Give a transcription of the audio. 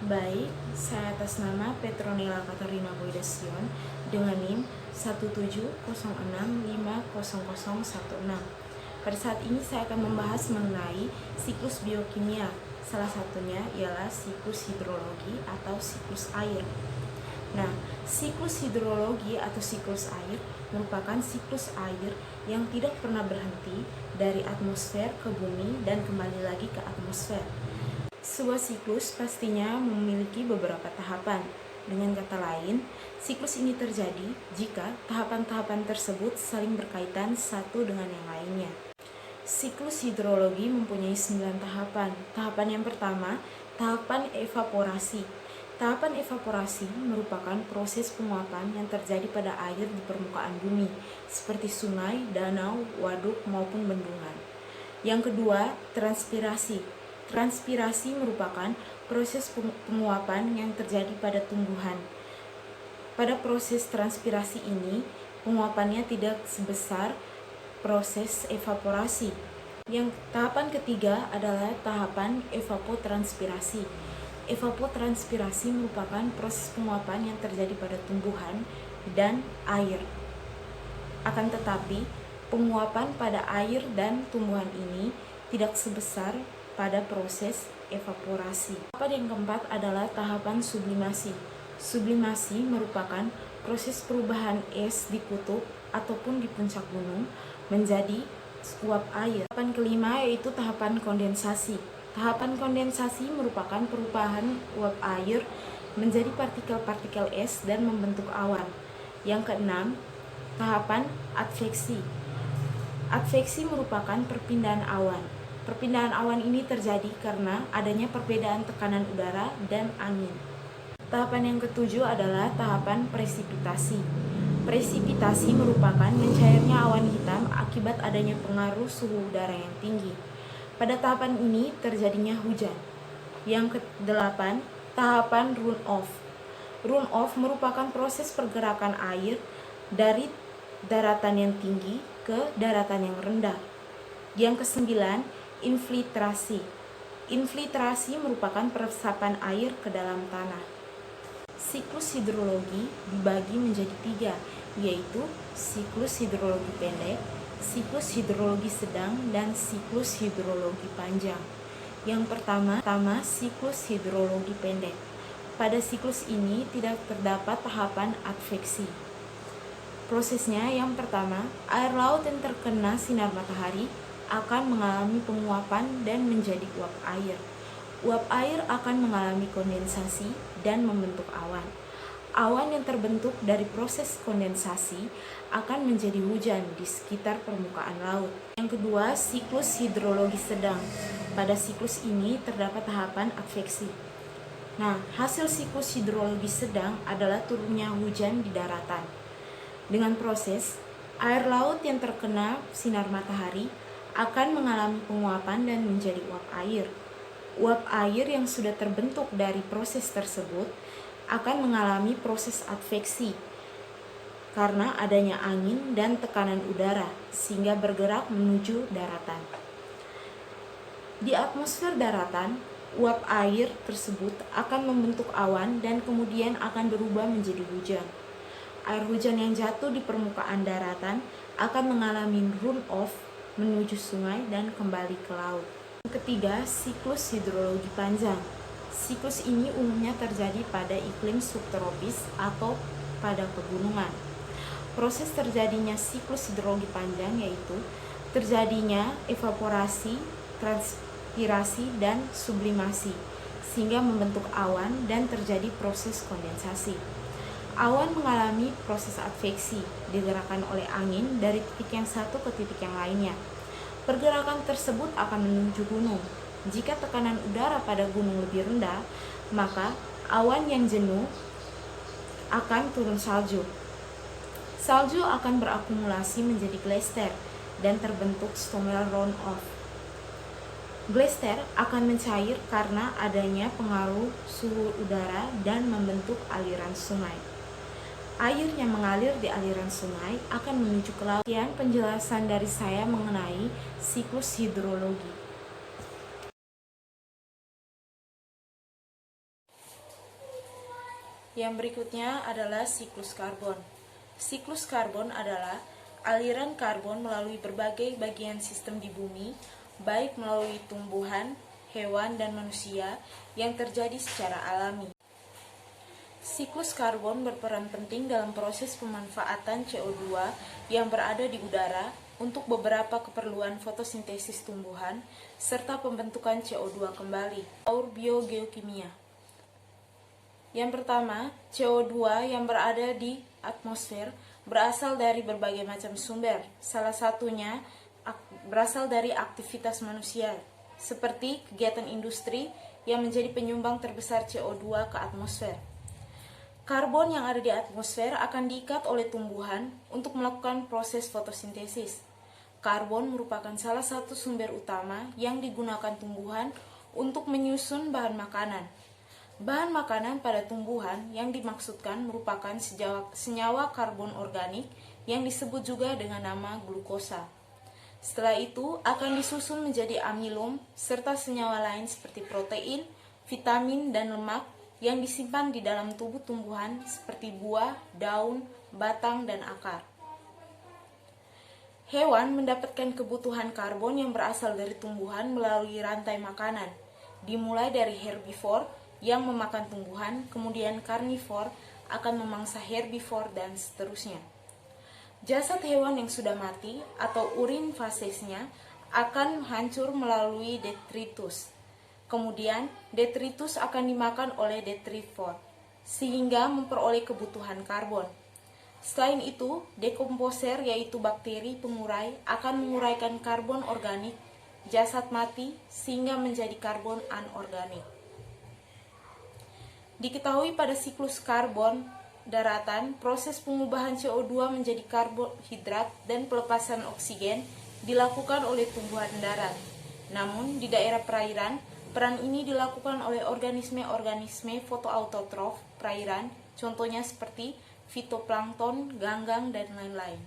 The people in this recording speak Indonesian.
Baik, saya atas nama Petronila Katarina Boydasion dengan NIM 170650016. Pada saat ini saya akan membahas mengenai siklus biokimia. Salah satunya ialah siklus hidrologi atau siklus air. Nah, siklus hidrologi atau siklus air merupakan siklus air yang tidak pernah berhenti dari atmosfer ke bumi dan kembali lagi ke atmosfer. Sebuah siklus pastinya memiliki beberapa tahapan. Dengan kata lain, siklus ini terjadi jika tahapan-tahapan tersebut saling berkaitan satu dengan yang lainnya. Siklus hidrologi mempunyai 9 tahapan. Tahapan yang pertama, tahapan evaporasi. Tahapan evaporasi merupakan proses penguapan yang terjadi pada air di permukaan bumi, seperti sungai, danau, waduk, maupun bendungan. Yang kedua, transpirasi. Transpirasi merupakan proses penguapan yang terjadi pada tumbuhan. Pada proses transpirasi ini, penguapannya tidak sebesar proses evaporasi. Yang tahapan ketiga adalah tahapan evapotranspirasi. Evapotranspirasi merupakan proses penguapan yang terjadi pada tumbuhan dan air. Akan tetapi, penguapan pada air dan tumbuhan ini tidak sebesar pada proses evaporasi. Tahapan yang keempat adalah tahapan sublimasi. Sublimasi merupakan proses perubahan es di kutub ataupun di puncak gunung menjadi uap air. Tahapan kelima yaitu tahapan kondensasi. Tahapan kondensasi merupakan perubahan uap air menjadi partikel-partikel es dan membentuk awan. Yang keenam, tahapan adveksi. Adveksi merupakan perpindahan awan. Perpindahan awan ini terjadi karena adanya perbedaan tekanan udara dan angin. Tahapan yang ketujuh adalah tahapan presipitasi. Presipitasi merupakan mencairnya awan hitam akibat adanya pengaruh suhu udara yang tinggi. Pada tahapan ini terjadinya hujan. Yang kedelapan, tahapan runoff. Runoff merupakan proses pergerakan air dari daratan yang tinggi ke daratan yang rendah. Yang kesembilan, infiltrasi. Infiltrasi merupakan peresapan air ke dalam tanah. Siklus hidrologi dibagi menjadi 3, yaitu siklus hidrologi pendek, siklus hidrologi sedang, dan siklus hidrologi panjang. Yang pertama, siklus hidrologi pendek. Pada siklus ini tidak terdapat tahapan adveksi. Prosesnya yang pertama, air laut yang terkena sinar matahari akan mengalami penguapan dan menjadi uap air. Uap air akan mengalami kondensasi dan membentuk awan. Awan yang terbentuk dari proses kondensasi akan menjadi hujan di sekitar permukaan laut. Yang kedua, siklus hidrologi sedang. Pada siklus ini terdapat tahapan adveksi. Nah, hasil siklus hidrologi sedang adalah turunnya hujan di daratan. Dengan proses, air laut yang terkena sinar matahari akan mengalami penguapan dan menjadi uap air. Uap air yang sudah terbentuk dari proses tersebut akan mengalami proses adveksi karena adanya angin dan tekanan udara sehingga bergerak menuju daratan. Di atmosfer daratan, uap air tersebut akan membentuk awan dan kemudian akan berubah menjadi hujan. Air hujan yang jatuh di permukaan daratan akan mengalami runoff menuju sungai dan kembali ke laut. Yang ketiga, siklus hidrologi panjang. Siklus ini umumnya terjadi pada iklim subtropis atau pada pegunungan. Proses terjadinya siklus hidrologi panjang yaitu terjadinya evaporasi, transpirasi, dan sublimasi sehingga membentuk awan dan terjadi proses kondensasi. Awan mengalami proses adveksi, digerakkan oleh angin dari titik yang satu ke titik yang lainnya. Pergerakan tersebut akan menuju gunung. Jika tekanan udara pada gunung lebih rendah, maka awan yang jenuh akan turun salju. Salju akan berakumulasi menjadi glasier dan terbentuk stomel runoff. Glasier akan mencair karena adanya pengaruh suhu udara dan membentuk aliran sungai. Air yang mengalir di aliran sungai akan menuju ke laut. Sekian penjelasan dari saya mengenai siklus hidrologi. Yang berikutnya adalah siklus karbon. Siklus karbon adalah aliran karbon melalui berbagai bagian sistem di bumi, baik melalui tumbuhan, hewan, dan manusia yang terjadi secara alami. Siklus karbon berperan penting dalam proses pemanfaatan CO2 yang berada di udara untuk beberapa keperluan fotosintesis tumbuhan serta pembentukan CO2 kembali. Aur biogeokimia. Yang pertama, CO2 yang berada di atmosfer berasal dari berbagai macam sumber. Salah satunya berasal dari aktivitas manusia, seperti kegiatan industri yang menjadi penyumbang terbesar CO2 ke atmosfer. Karbon yang ada di atmosfer akan diikat oleh tumbuhan untuk melakukan proses fotosintesis. Karbon merupakan salah satu sumber utama yang digunakan tumbuhan untuk menyusun bahan makanan. Bahan makanan pada tumbuhan yang dimaksudkan merupakan senyawa karbon organik yang disebut juga dengan nama glukosa. Setelah itu akan disusun menjadi amilum serta senyawa lain seperti protein, vitamin, dan lemak yang disimpan di dalam tubuh tumbuhan seperti buah, daun, batang, dan akar. Hewan mendapatkan kebutuhan karbon yang berasal dari tumbuhan melalui rantai makanan, dimulai dari herbivore yang memakan tumbuhan, kemudian karnivor akan memangsa herbivore, dan seterusnya. Jasad hewan yang sudah mati atau urin fasesnya akan hancur melalui detritus. Kemudian, detritus akan dimakan oleh detrivor, sehingga memperoleh kebutuhan karbon. Selain itu, dekomposer yaitu bakteri pengurai akan menguraikan karbon organik jasad mati sehingga menjadi karbon anorganik. Diketahui pada siklus karbon daratan, proses pengubahan CO2 menjadi karbohidrat dan pelepasan oksigen dilakukan oleh tumbuhan darat. Namun, di daerah perairan, peran ini dilakukan oleh organisme-organisme fotoautotrof perairan, contohnya seperti fitoplankton, ganggang, dan lain-lain.